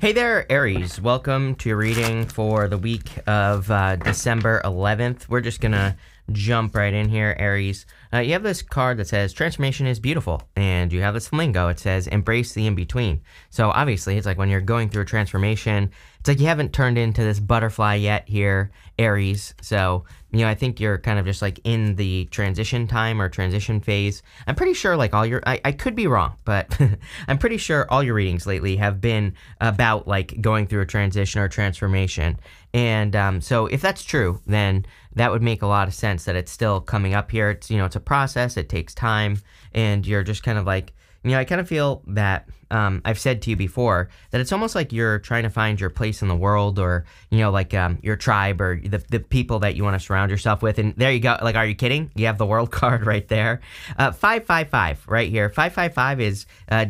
Hey there, Aries. Welcome to your reading for the week of December 11th. We're just going to jump right in here, Aries. You have this card that says transformation is beautiful, and you have this flamingo. It says embrace the in-between. So obviously, it's like when you're going through a transformation, it's like you haven't turned into this butterfly yet here, Aries. So, I think you're kind of just like in the transition time or transition phase. I'm pretty sure like I could be wrong, but I'm pretty sure all your readings lately have been about like going through a transition or transformation. And so if that's true, then that would make a lot of sense that it's still coming up here. It's, it's a process, it takes time, and you're just kind of like, I kind of feel that I've said to you before that it's almost like you're trying to find your place in the world, or, like your tribe or the people that you want to surround yourself with. And there you go. Like, are you kidding? You have the world card right there. 555 right here. 555 is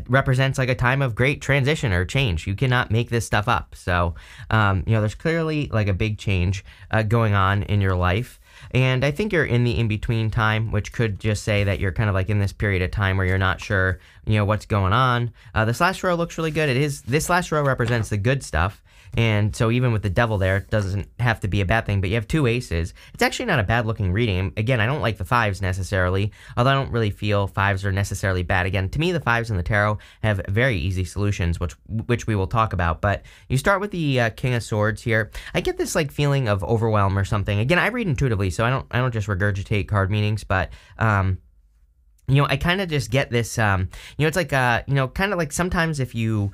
represents like a time of great transition or change. You cannot make this stuff up. So, there's clearly like a big change going on in your life. And I think you're in the in-between time, which could just say that you're kind of like in this period of time where you're not sure, what's going on. This last row looks really good. This last row represents the good stuff. And so even with the devil there, it doesn't have to be a bad thing, but you have two aces. It's actually not a bad looking reading. Again, I don't like the fives necessarily, although I don't really feel fives are necessarily bad. Again, to me, the fives in the tarot have very easy solutions, which we will talk about. But you start with the King of Swords here. I get this like feeling of overwhelm or something. Again, I read intuitively, so I don't just regurgitate card meanings, but I kind of just get this, it's like, kind of like sometimes if you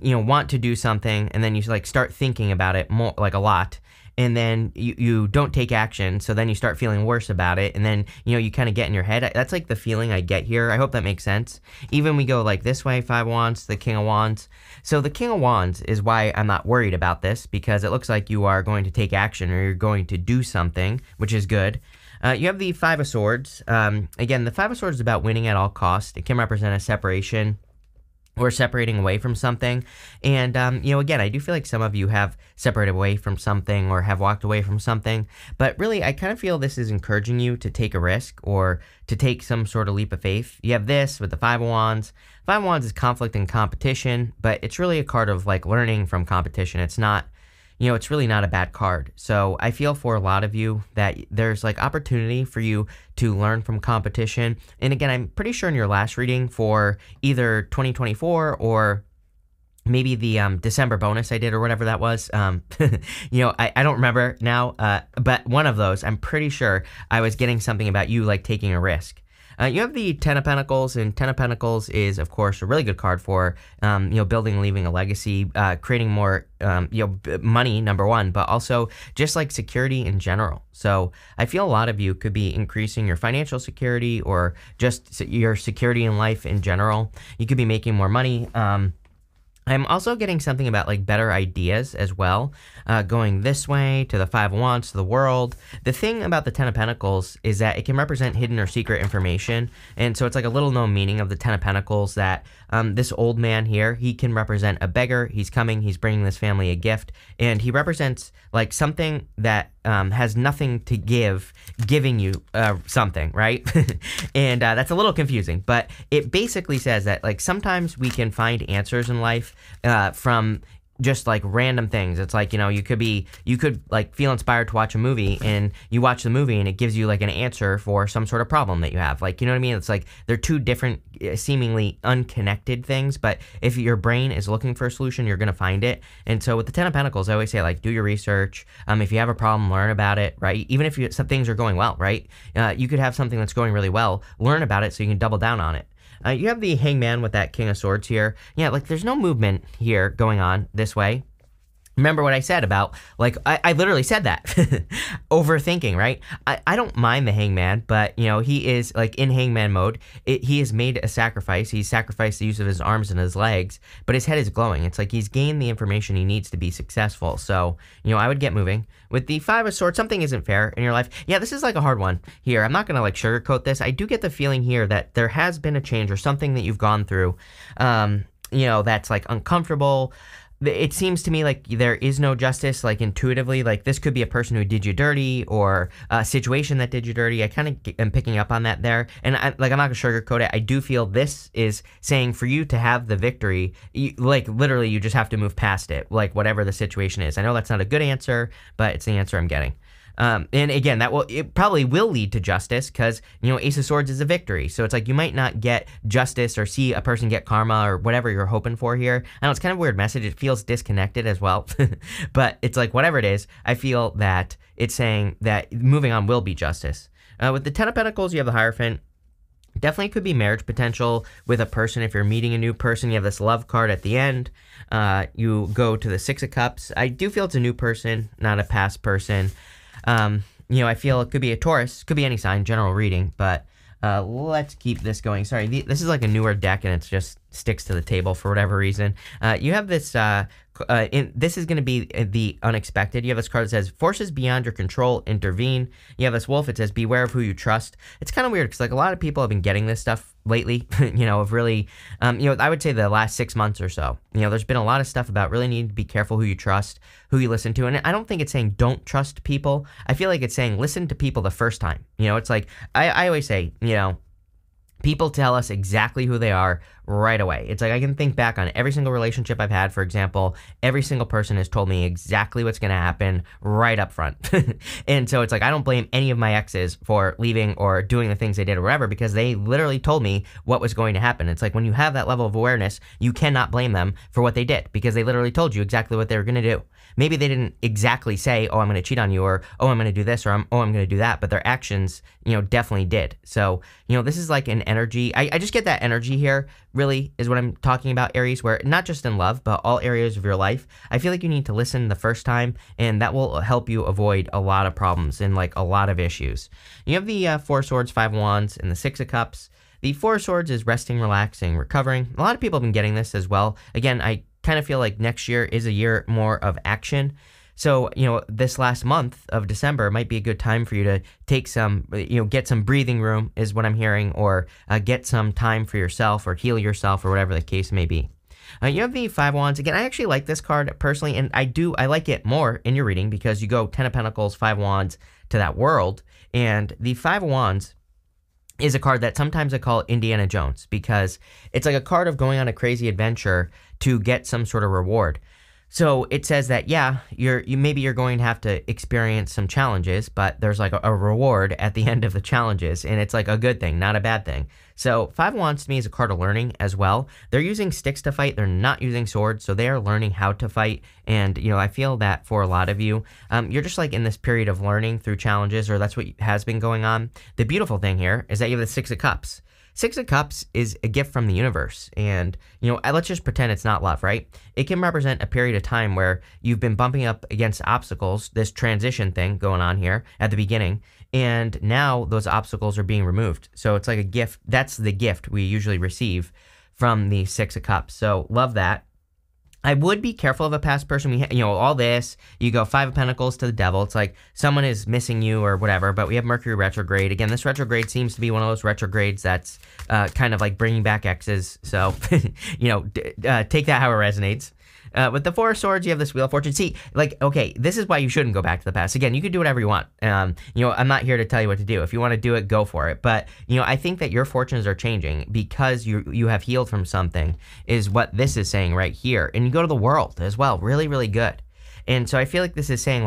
want to do something and then you like start thinking about it more, like a lot, and then you don't take action, so then you start feeling worse about it, and then, you kind of get in your head. That's like the feeling I get here. I hope that makes sense. Even we go like this way, 5 of Wands, the King of Wands. So the King of Wands is why I'm not worried about this, because it looks like you are going to take action or you're going to do something, which is good. You have the 5 of Swords. Again, the 5 of Swords is about winning at all costs. It can represent a separation or separating away from something. And, again, I do feel like some of you have separated away from something or have walked away from something. But really, I kind of feel this is encouraging you to take a risk or to take some sort of leap of faith. You have this with the 5 of Wands. 5 of Wands is conflict and competition, but it's really a card of, like, learning from competition. It's not... it's really not a bad card. So I feel for a lot of you that there's like opportunity for you to learn from competition. And again, I'm pretty sure in your last reading for either 2024 or maybe the December bonus I did or whatever that was, I don't remember now, but one of those, I'm pretty sure I was getting something about you like taking a risk. You have the 10 of Pentacles, and 10 of Pentacles is, of course, a really good card for, building and leaving a legacy, creating more, money, number one, but also just like security in general. So I feel a lot of you could be increasing your financial security or just your security in life in general. You could be making more money. I'm also getting something about like better ideas as well, going this way to the 5 of Wands to the world. The thing about the 10 of Pentacles is that it can represent hidden or secret information. And so it's like a little known meaning of the 10 of Pentacles that this old man here, he can represent a beggar. He's coming, he's bringing this family a gift, and he represents like something that has nothing to giving you something, right? And that's a little confusing, but it basically says that like sometimes we can find answers in life from just like random things. It's like, you could like feel inspired to watch a movie, and you watch the movie and it gives you like an answer for some sort of problem that you have. Like, you know what I mean? It's like they're two different seemingly unconnected things, but if your brain is looking for a solution, you're going to find it. And so with the 10 of Pentacles, I always say like do your research. If you have a problem, learn about it, right? Even if some things are going well, right? You could have something that's going really well, learn about it so you can double down on it. You have the Hangman with that King of Swords here. Yeah, like there's no movement here going on this way. Remember what I said about, like, I literally said that. Overthinking, right? I don't mind the Hangman, but, he is, like, in Hangman mode. He has made a sacrifice. He's sacrificed the use of his arms and his legs, but his head is glowing. It's like he's gained the information he needs to be successful. So, I would get moving. With the 5 of Swords, something isn't fair in your life. Yeah, this is, like, a hard one here. I'm not going to, like, sugarcoat this. I do get the feeling here that there has been a change or something that you've gone through, that's, like, uncomfortable. it seems to me like there is no justice, like intuitively. Like this could be a person who did you dirty or a situation that did you dirty. I kind of am picking up on that there. And I'm not going to sugarcoat it. I do feel this is saying for you to have the victory, like literally you just have to move past it, like whatever the situation is. I know that's not a good answer, but it's the answer I'm getting. And again, it probably will lead to justice because, Ace of Swords is a victory. So it's like you might not get justice or see a person get karma or whatever you're hoping for here. I know it's kind of a weird message. It feels disconnected as well. But it's like whatever it is, I feel that it's saying that moving on will be justice. With the Ten of Pentacles, you have the Hierophant. Definitely could be marriage potential with a person. If you're meeting a new person, you have this love card at the end. You go to the Six of Cups. I do feel it's a new person, not a past person. I feel it could be a Taurus, could be any sign, general reading, but let's keep this going. Sorry, this is like a newer deck and it just sticks to the table for whatever reason. You have this, this is going to be the unexpected. You have this card that says, forces beyond your control intervene. You have this wolf, it says, beware of who you trust. It's kind of weird because like a lot of people have been getting this stuff lately, of really, I would say the last 6 months or so, there's been a lot of stuff about really needing to be careful who you trust, who you listen to. And I don't think it's saying don't trust people. I feel like it's saying listen to people the first time. It's like, I always say, people tell us exactly who they are right away. It's like I can think back on every single relationship I've had, for example. Every single person has told me exactly what's going to happen right up front. And so it's like I don't blame any of my exes for leaving or doing the things they did or whatever because they literally told me what was going to happen. It's like when you have that level of awareness, you cannot blame them for what they did because they literally told you exactly what they were going to do. Maybe they didn't exactly say, oh, I'm going to cheat on you, or, oh, I'm going to do this, or, I'm going to do that, but their actions, definitely did. So, this is like an energy. I just get that energy here, really, is what I'm talking about, Aries, where not just in love, but all areas of your life. I feel like you need to listen the first time, and that will help you avoid a lot of problems and like a lot of issues. You have the Four of Swords, Five of Wands, and the Six of Cups. The Four of Swords is resting, relaxing, recovering. A lot of people have been getting this as well. Again, I kind of feel like next year is a year more of action. So, this last month of December might be a good time for you to take some, get some breathing room is what I'm hearing, or get some time for yourself or heal yourself or whatever the case may be. You have the Five of Wands. Again, I actually like this card personally, and I like it more in your reading because you go Ten of Pentacles, Five of Wands to that world, and the Five of Wands is a card that sometimes I call Indiana Jones because it's like a card of going on a crazy adventure to get some sort of reward. So it says that, yeah, maybe you're going to have to experience some challenges, but there's like a reward at the end of the challenges, and it's like a good thing, not a bad thing. So Five of Wands to me is a card of learning as well. They're using sticks to fight. They're not using swords, so they are learning how to fight. And, I feel that for a lot of you, you're just like in this period of learning through challenges, or that's what has been going on. The beautiful thing here is that you have the Six of Cups. Six of Cups is a gift from the universe, and, let's just pretend it's not love, right? It can represent a period of time where you've been bumping up against obstacles, this transition thing going on here at the beginning, and now those obstacles are being removed. So it's like a gift. That's the gift we usually receive from the Six of Cups. So love that. I would be careful of a past person. All this, you go Five of Pentacles to the Devil. It's like someone is missing you or whatever, but we have Mercury retrograde. Again, this retrograde seems to be one of those retrogrades that's kind of like bringing back exes. So, take that how it resonates. With the Four of Swords, you have this Wheel of Fortune. See, okay, this is why you shouldn't go back to the past. Again, you can do whatever you want. I'm not here to tell you what to do. If you want to do it, go for it. But, I think that your fortunes are changing because you have healed from something is what this is saying right here. And you go to the world as well. Really, really good. And so I feel like this is saying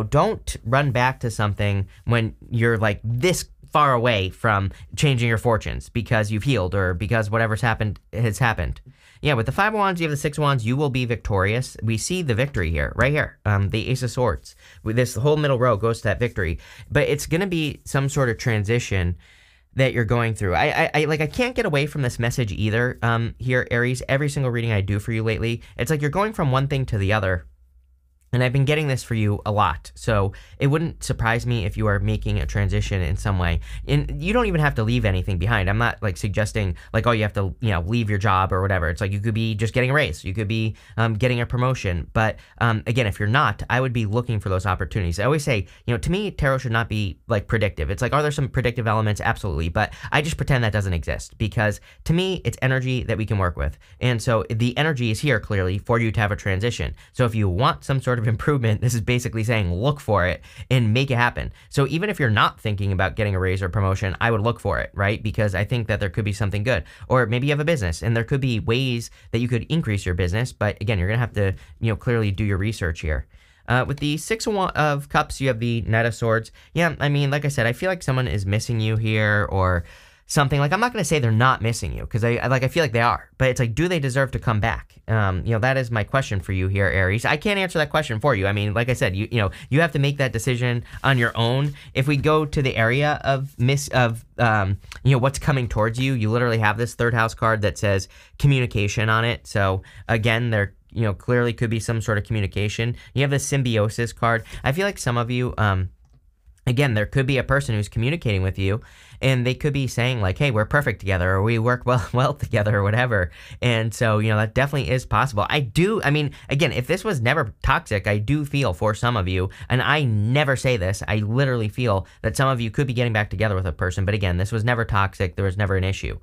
don't run back to something when you're like this far away from changing your fortunes because you've healed or because whatever's happened has happened. Yeah, with the Five of Wands, you have the Six of Wands, you will be victorious. We see the victory here, right here, the Ace of Swords. This whole middle row goes to that victory. But it's going to be some sort of transition that you're going through. I can't get away from this message either here, Aries. Every single reading I do for you lately, it's like you're going from one thing to the other. And I've been getting this for you a lot. So it wouldn't surprise me if you are making a transition in some way. And you don't even have to leave anything behind. I'm not like suggesting like, oh, you have to, leave your job or whatever. It's like you could be just getting a raise. You could be getting a promotion. But again, if you're not, I would be looking for those opportunities. I always say, to me, tarot should not be like predictive. It's like, are there some predictive elements? Absolutely. But I just pretend that doesn't exist because to me, it's energy that we can work with. And so the energy is here clearly for you to have a transition. So if you want some sort of improvement, this is basically saying look for it and make it happen. So even if you're not thinking about getting a raise or promotion, I would look for it, right? Because I think that there could be something good. Or maybe you have a business and there could be ways that you could increase your business. But again, you're going to have to, clearly do your research here. With the Six of Cups, you have the Knight of Swords. Yeah, I mean, like I said, I feel like someone is missing you here or something. Like, I'm not going to say they're not missing you because I feel like they are. But it's like, do they deserve to come back? That is my question for you here, Aries. I can't answer that question for you. I mean, like I said, you have to make that decision on your own. If we go to the area of what's coming towards you, you literally have this third house card that says communication on it. So again, there clearly could be some sort of communication. You have the symbiosis card. I feel like some of you, again, there could be a person who's communicating with you and they could be saying like, hey, we're perfect together or we work well together or whatever. And so, that definitely is possible. Again, if this was never toxic, I do feel for some of you, and I never say this, I literally feel that some of you could be getting back together with a person. But again, this was never toxic. There was never an issue.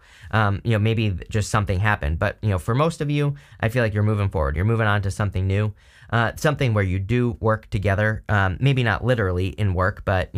Maybe just something happened. But, for most of you, I feel like you're moving forward. You're moving on to something new. Something where you do work together, maybe not literally in work, but,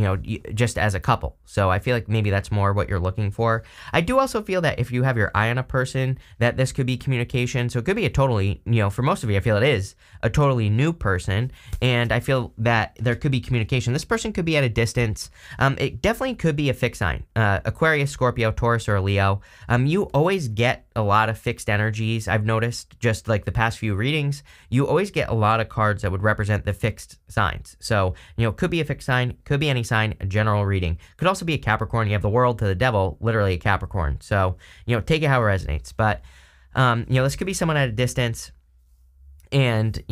just as a couple. So I feel like maybe that's more what you're looking for. I do also feel that if you have your eye on a person, that this could be communication. So it could be a totally, for most of you, I feel it is a totally new person. And I feel that there could be communication. This person could be at a distance. It definitely could be a fixed sign. Aquarius, Scorpio, Taurus, or a Leo. You always get a lot of fixed energies. I've noticed just like the past few readings, you always get a lot of cards that would represent the fixed signs. So, could be a fixed sign, could be any sign, a general reading. Could also be a Capricorn. You have the World to the Devil, literally a Capricorn. So, take it how it resonates. But, this could be someone at a distance. And,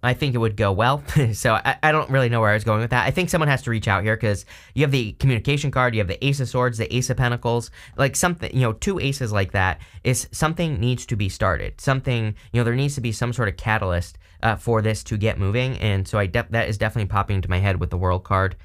I think it would go well. So I don't really know where I was going with that. I think someone has to reach out here because you have the communication card, you have the Ace of Swords, the Ace of Pentacles, like something, two aces like that is something needs to be started. Something, there needs to be some sort of catalyst for this to get moving. And so that is definitely popping into my head with the World card.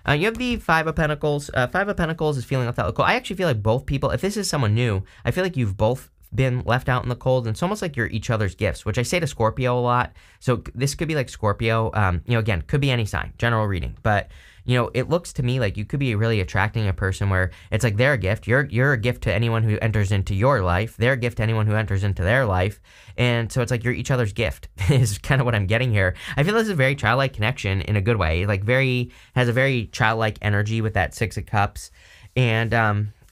You have the Five of Pentacles. Five of Pentacles is feeling left out in the cold. I actually feel like both people, if this is someone new, I feel like you've both been left out in the cold, and it's almost like you're each other's gifts, which I say to Scorpio a lot. So this could be like Scorpio, again, could be any sign, general reading, but it looks to me like you could be really attracting a person where it's like they're a gift. You're a gift to anyone who enters into your life. They're a gift to anyone who enters into their life. And so it's like you're each other's gift is kind of what I'm getting here. I feel this is a very childlike connection in a good way, like has a very childlike energy with that Six of Cups. And,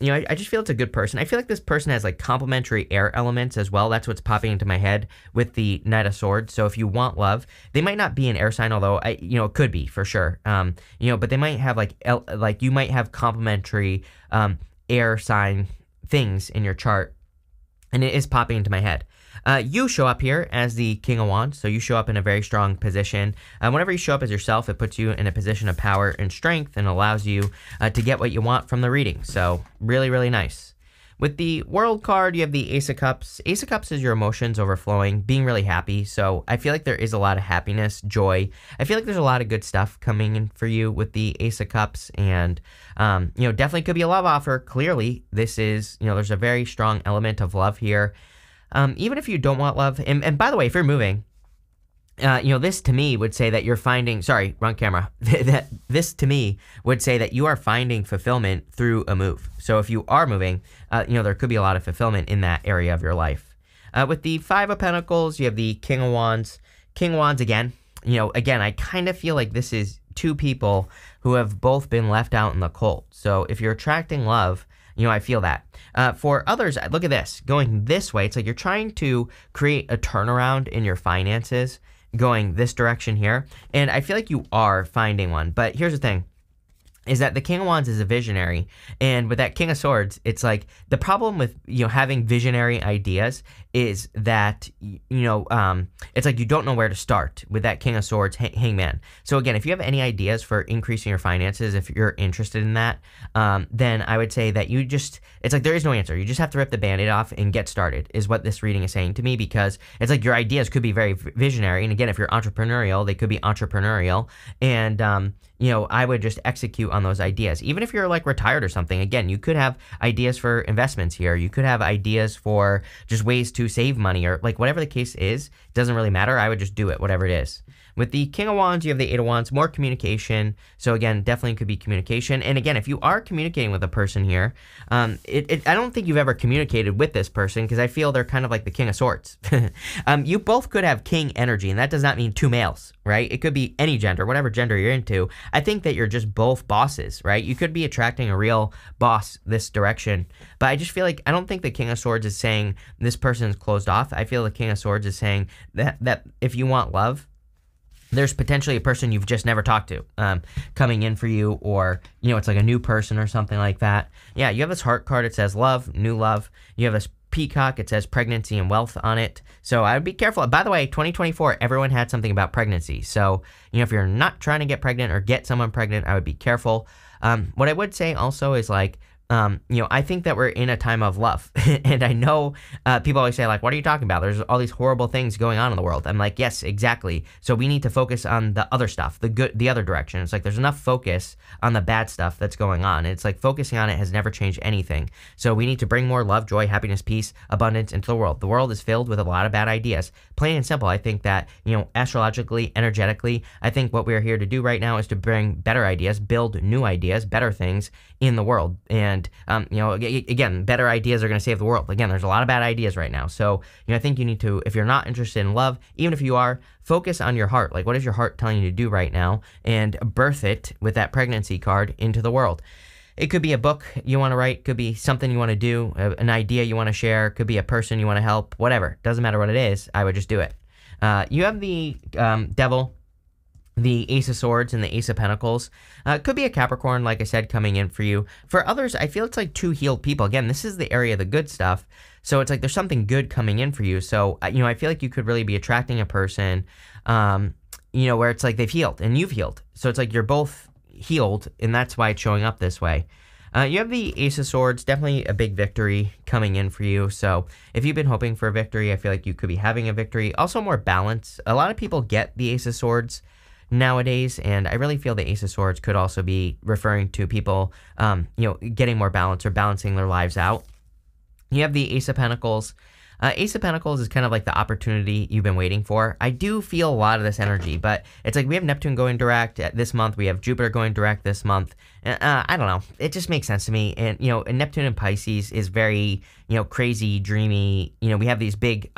I just feel it's a good person. I feel like this person has like complementary air elements as well. That's what's popping into my head with the Knight of Swords. So if you want love, they might not be an air sign, although it could be for sure. But they might have like you might have complementary air sign things in your chart, and it is popping into my head. You show up here as the King of Wands, so you show up in a very strong position. Whenever you show up as yourself, it puts you in a position of power and strength and allows you to get what you want from the reading. So really, really nice. With the World card, you have the Ace of Cups. Ace of Cups is your emotions overflowing, being really happy. So I feel like there is a lot of happiness, joy. I feel like there's a lot of good stuff coming in for you with the Ace of Cups. And, definitely could be a love offer. Clearly, this is, there's a very strong element of love here. Even if you don't want love, and by the way, if you're moving, this to me would say that you're finding, sorry, wrong camera, this to me would say that you are finding fulfillment through a move. So if you are moving, there could be a lot of fulfillment in that area of your life. With the Five of Pentacles, you have the King of Wands. King of Wands again, I kind of feel like this is two people who have both been left out in the cold. So if you're attracting love, I feel that. For others, look at this. Going this way, it's like you're trying to create a turnaround in your finances going this direction here. And I feel like you are finding one. But here's the thing, is that the King of Wands is a visionary. And with that King of Swords, it's like the problem with, having visionary ideas is that, it's like you don't know where to start with that King of Swords, Hangman. So again, if you have any ideas for increasing your finances, if you're interested in that, then I would say that it's like there is no answer. You just have to rip the Band-Aid off and get started, is what this reading is saying to me, because it's like your ideas could be very visionary. And again, if you're entrepreneurial, they could be entrepreneurial. And, I would just execute on those ideas. Even if you're like retired or something, again, you could have ideas for investments here. You could have ideas for just ways to save money, or like whatever the case is, it doesn't really matter. I would just do it, whatever it is. With the King of Wands, you have the Eight of Wands, more communication. So again, definitely could be communication. And again, if you are communicating with a person here, I don't think you've ever communicated with this person, because I feel they're kind of like the King of Swords. You both could have king energy, and that does not mean two males, right? It could be any gender, whatever gender you're into. I think that you're just both bosses, right? You could be attracting a real boss this direction. But I just feel like, I don't think the King of Swords is saying this person's closed off. I feel the King of Swords is saying that if you want love, there's potentially a person you've just never talked to coming in for you, or, it's like a new person or something like that. Yeah, you have this Heart card. It says love, new love. You have this Peacock. It says pregnancy and wealth on it. So I would be careful. By the way, 2024, everyone had something about pregnancy. So, if you're not trying to get pregnant or get someone pregnant, I would be careful. What I would say also is like, I think that we're in a time of love. And I know people always say, like, what are you talking about? There's all these horrible things going on in the world. I'm like, yes, exactly. So we need to focus on the other stuff, the other direction. It's like there's enough focus on the bad stuff that's going on. It's like focusing on it has never changed anything. So we need to bring more love, joy, happiness, peace, abundance into the world. The world is filled with a lot of bad ideas. Plain and simple, I think that, astrologically, energetically, I think what we're here to do right now is to bring better ideas, build new ideas, better things in the world. And again, better ideas are going to save the world. Again, there's a lot of bad ideas right now. So, I think you need to, if you're not interested in love, even if you are, focus on your heart. Like, what is your heart telling you to do right now? And birth it with that pregnancy card into the world. It could be a book you want to write, could be something you want to do, an idea you want to share, could be a person you want to help, whatever. Doesn't matter what it is, I would just do it. You have the Devil, the Ace of Swords, and the Ace of Pentacles. Could be a Capricorn, like I said, coming in for you. For others, I feel it's like two healed people. Again, this is the area of the good stuff. So it's like there's something good coming in for you. So, I feel like you could really be attracting a person, where it's like they've healed and you've healed. So it's like you're both healed, and that's why it's showing up this way. You have the Ace of Swords, definitely a big victory coming in for you. So if you've been hoping for a victory, I feel like you could be having a victory. Also more balance. A lot of people get the Ace of Swords nowadays, and I really feel the Ace of Swords could also be referring to people, getting more balance or balancing their lives out. You have the Ace of Pentacles. Ace of Pentacles is kind of like the opportunity you've been waiting for. I do feel a lot of this energy, but it's like we have Neptune going direct this month. We have Jupiter going direct this month. I don't know. It just makes sense to me. And, and Neptune in Pisces is very, crazy, dreamy. We have these big,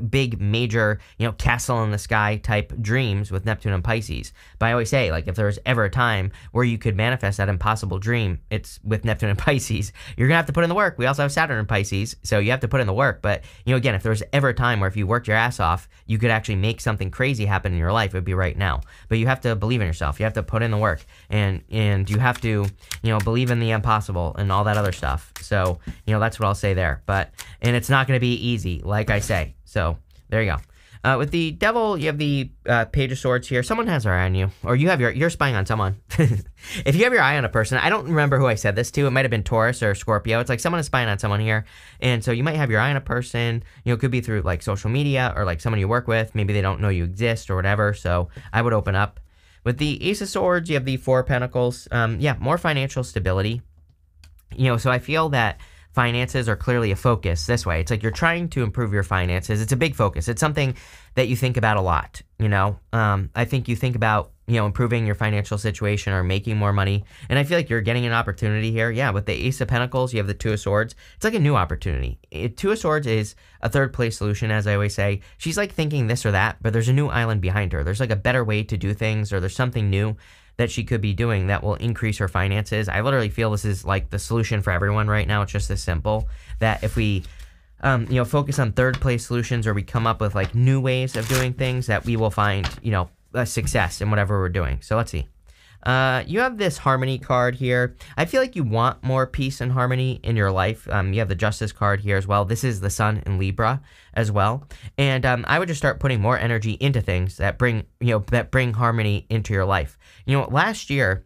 big major, castle in the sky type dreams with Neptune and Pisces. But I always say, like, if there's ever a time where you could manifest that impossible dream, it's with Neptune and Pisces. You're going to have to put in the work. We also have Saturn in Pisces, so you have to put in the work. But, again, if there's ever a time where if you worked your ass off, you could actually make something crazy happen in your life, it would be right now. But you have to believe in yourself. You have to put in the work. And you have to, believe in the impossible and all that other stuff. So, that's what I'll say there. And it's not going to be easy, like I say. So, there you go. With the Devil, you have the Page of Swords here. Someone has their eye on you, or you're spying on someone. If you have your eye on a person, I don't remember who I said this to. It might have been Taurus or Scorpio. It's like someone is spying on someone here. And so you might have your eye on a person. It could be through like social media or like someone you work with. Maybe they don't know you exist or whatever. So I would open up. With the Ace of Swords, you have the Four of Pentacles. More financial stability. So I feel that finances are clearly a focus this way. It's like you're trying to improve your finances. It's a big focus. It's something that you think about a lot, I think you think about, improving your financial situation or making more money. And I feel like you're getting an opportunity here. Yeah, with the Ace of Pentacles, you have the Two of Swords. It's like a new opportunity. Two of Swords is a third place solution, as I always say. She's like thinking this or that, but there's a new island behind her. There's like a better way to do things, or there's something new that she could be doing that will increase her finances. I literally feel this is like the solution for everyone right now. It's just this simple, that if we focus on third place solutions, or we come up with like new ways of doing things, that we will find, a success in whatever we're doing. So let's see. You have this harmony card here. I feel like you want more peace and harmony in your life. You have the justice card here as well. This is the sun in Libra as well. And I would just start putting more energy into things that bring, that bring harmony into your life. Last year,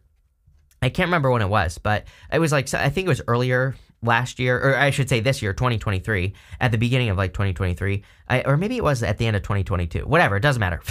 I can't remember when it was, but it was like, I think it was earlier last year, or I should say this year, 2023, at the beginning of like 2023, or maybe it was at the end of 2022, whatever, it doesn't matter.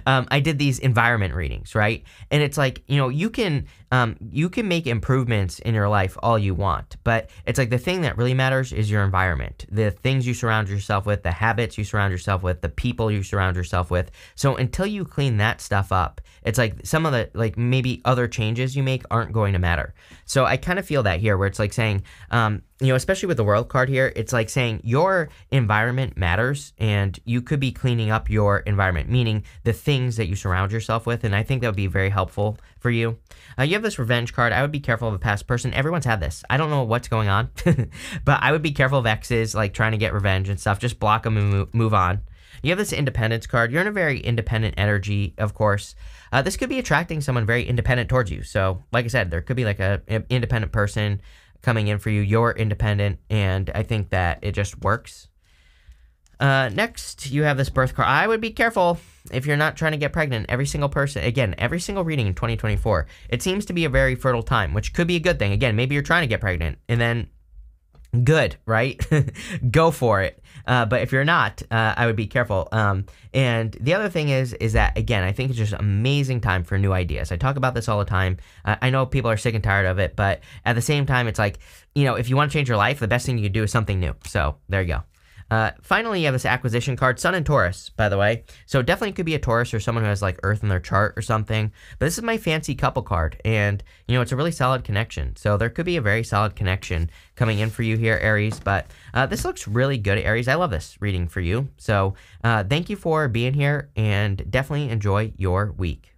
I did these environment readings, right? And it's like, you can make improvements in your life all you want, but it's like the thing that really matters is your environment, the things you surround yourself with, the habits you surround yourself with, the people you surround yourself with. So until you clean that stuff up, it's like some of the, like maybe other changes you make aren't going to matter. So I kind of feel that here where it's like saying, especially with the world card here, it's like saying your environment matters and you could be cleaning up your environment, meaning the things that you surround yourself with. And I think that would be very helpful for you. You have this revenge card. I would be careful of a past person. Everyone's had this. I don't know what's going on, but I would be careful of exes, like trying to get revenge and stuff. Just block them and move on. You have this independence card. You're in a very independent energy, of course. This could be attracting someone very independent towards you. So, like I said, there could be like an independent person coming in for you. You're independent, and I think that it just works. Next, you have this birth card. I would be careful if you're not trying to get pregnant. Every single person, again, every single reading in 2024, it seems to be a very fertile time, which could be a good thing. Again, maybe you're trying to get pregnant, and then good, right? Go for it. But if you're not, I would be careful. And the other thing is that, again, I think it's just an amazing time for new ideas. I talk about this all the time. I know people are sick and tired of it, but at the same time, it's like, if you want to change your life, the best thing you can do is something new. So there you go. Finally, you have this acquisition card, Sun and Taurus, by the way. So definitely could be a Taurus or someone who has like Earth in their chart or something. But this is my fancy couple card, and it's a really solid connection. So there could be a very solid connection coming in for you here, Aries. But this looks really good, Aries. I love this reading for you. So thank you for being here, and definitely enjoy your week.